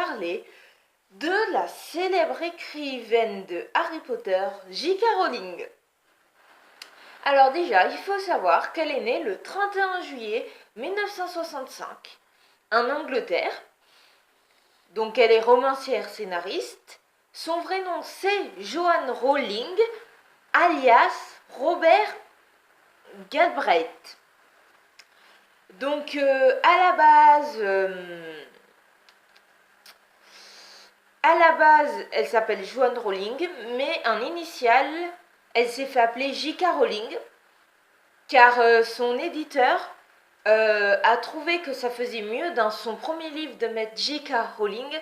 parler de la célèbre écrivaine de Harry Potter, J.K. Rowling. Alors déjà, il faut savoir qu'elle est née le 31 juillet 1965 en Angleterre. Donc elle est romancière scénariste. Son vrai nom c'est Joanne Rowling, alias Robert Galbraith. Donc à la base, elle s'appelle Joanne Rowling, mais en initial, elle s'est fait appeler J.K. Rowling, car son éditeur a trouvé que ça faisait mieux dans son premier livre de mettre J.K. Rowling,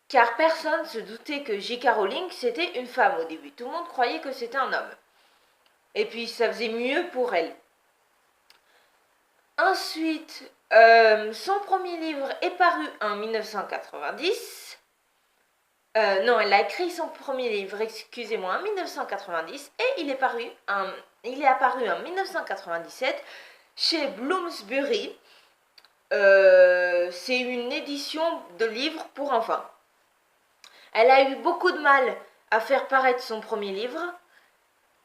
car personne se doutait que J.K. Rowling c'était une femme au début. Tout le monde croyait que c'était un homme. Et puis ça faisait mieux pour elle. Ensuite, son premier livre est paru en 1990. Non, elle a écrit son premier livre, excusez-moi, en 1990 et il est apparu en 1997 chez Bloomsbury. C'est une édition de livres pour enfants. Elle a eu beaucoup de mal à faire paraître son premier livre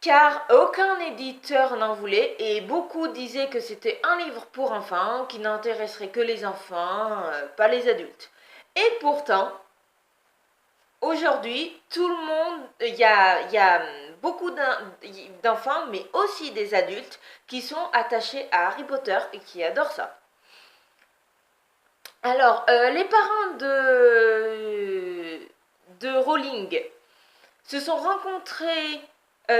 car aucun éditeur n'en voulait et beaucoup disaient que c'était un livre pour enfants qui n'intéresserait que les enfants, pas les adultes. Et pourtant, aujourd'hui, tout le monde, il y a beaucoup d'enfants, mais aussi des adultes qui sont attachés à Harry Potter et qui adorent ça. Alors, les parents de Rowling se sont rencontrés,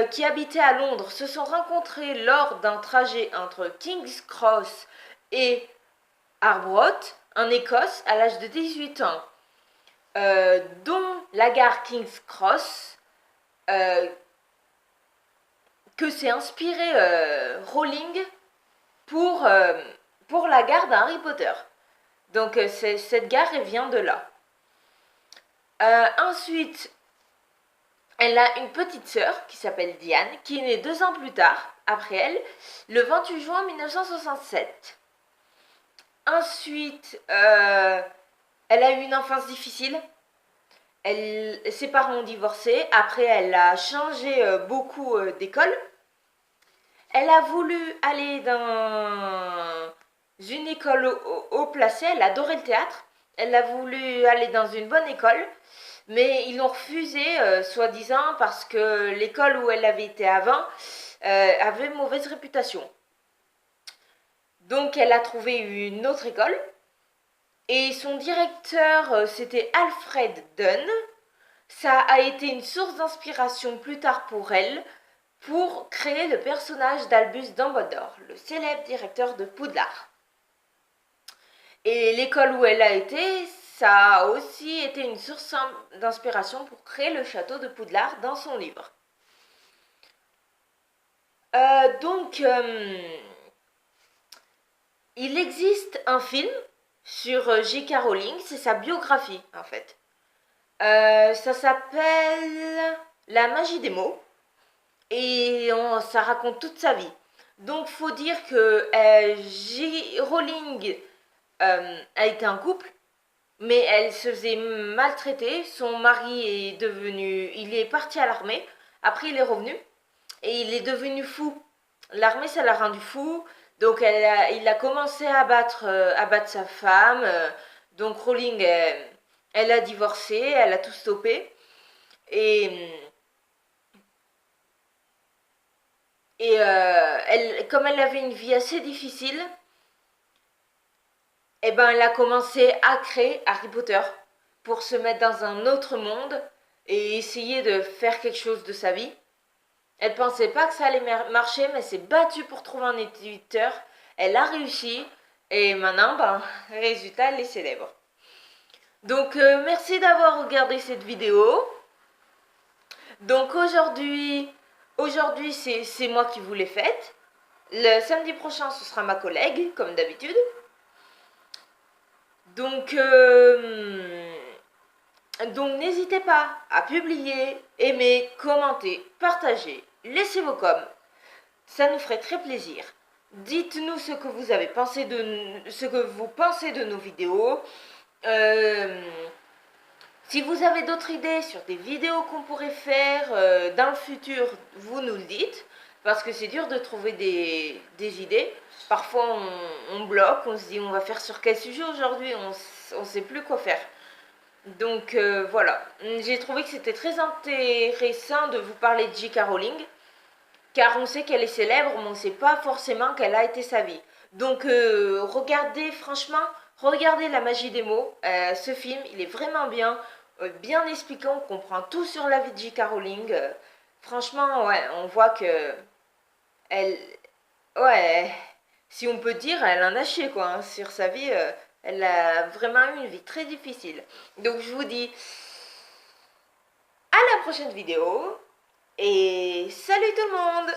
qui habitaient à Londres, se sont rencontrés lors d'un trajet entre King's Cross et Arbroath, en Écosse, à l'âge de 18 ans. Dont la gare King's Cross, que s'est inspiré Rowling pour la gare d'Harry Potter. Donc cette gare elle vient de là. Ensuite, elle a une petite sœur qui s'appelle Diane, qui est née 2 ans plus tard, après elle, le 28 juin 1967. Ensuite, elle a eu une enfance difficile. Ses parents ont divorcé. Après, elle a changé beaucoup d'école. Elle a voulu aller dans une école haut placée. Elle adorait le théâtre. Elle a voulu aller dans une bonne école. Mais ils l'ont refusé, soi-disant, parce que l'école où elle avait été avant avait une mauvaise réputation. Donc, elle a trouvé une autre école. Et son directeur, c'était Alfred Dunn. Ça a été une source d'inspiration plus tard pour elle, pour créer le personnage d'Albus Dumbledore, le célèbre directeur de Poudlard. Et l'école où elle a été, ça a aussi été une source d'inspiration pour créer le château de Poudlard dans son livre. Il existe un film sur J.K. Rowling, c'est sa biographie en fait. Ça s'appelle La magie des mots et ça raconte toute sa vie. Donc faut dire que J. Rowling a été en couple, mais elle se faisait maltraiter. Son mari il est parti à l'armée, après il est revenu et il est devenu fou. L'armée ça l'a rendu fou. Donc il a commencé à battre sa femme. Donc Rowling, elle a divorcé, elle a tout stoppé. Et comme elle avait une vie assez difficile, elle a commencé à créer Harry Potter pour se mettre dans un autre monde et essayer de faire quelque chose de sa vie. Elle pensait pas que ça allait marcher, mais s'est battue pour trouver un éditeur. Elle a réussi. Et maintenant, résultat, elle est célèbre. Donc, merci d'avoir regardé cette vidéo. Donc, aujourd'hui c'est moi qui vous l'ai faite. Le samedi prochain, ce sera ma collègue, comme d'habitude. Donc n'hésitez pas à publier, aimer, commenter, partager, laissez vos coms. Ça nous ferait très plaisir. Dites-nous ce que vous pensez de nos vidéos. Si vous avez d'autres idées sur des vidéos qu'on pourrait faire dans le futur, vous nous le dites. Parce que c'est dur de trouver des idées. Parfois on bloque, on se dit on va faire sur quel sujet aujourd'hui, on ne sait plus quoi faire. Donc voilà, j'ai trouvé que c'était très intéressant de vous parler de J.K. Rowling, car on sait qu'elle est célèbre, mais on ne sait pas forcément quelle a été sa vie. Donc regardez, franchement, regardez La magie des mots, ce film, il est vraiment bien, bien expliquant, on comprend tout sur la vie de J.K. Rowling. Franchement, ouais, on voit que elle, ouais, si on peut dire, elle en a chié quoi, hein, sur sa vie. Elle a vraiment eu une vie très difficile. Donc je vous dis à la prochaine vidéo et salut tout le monde!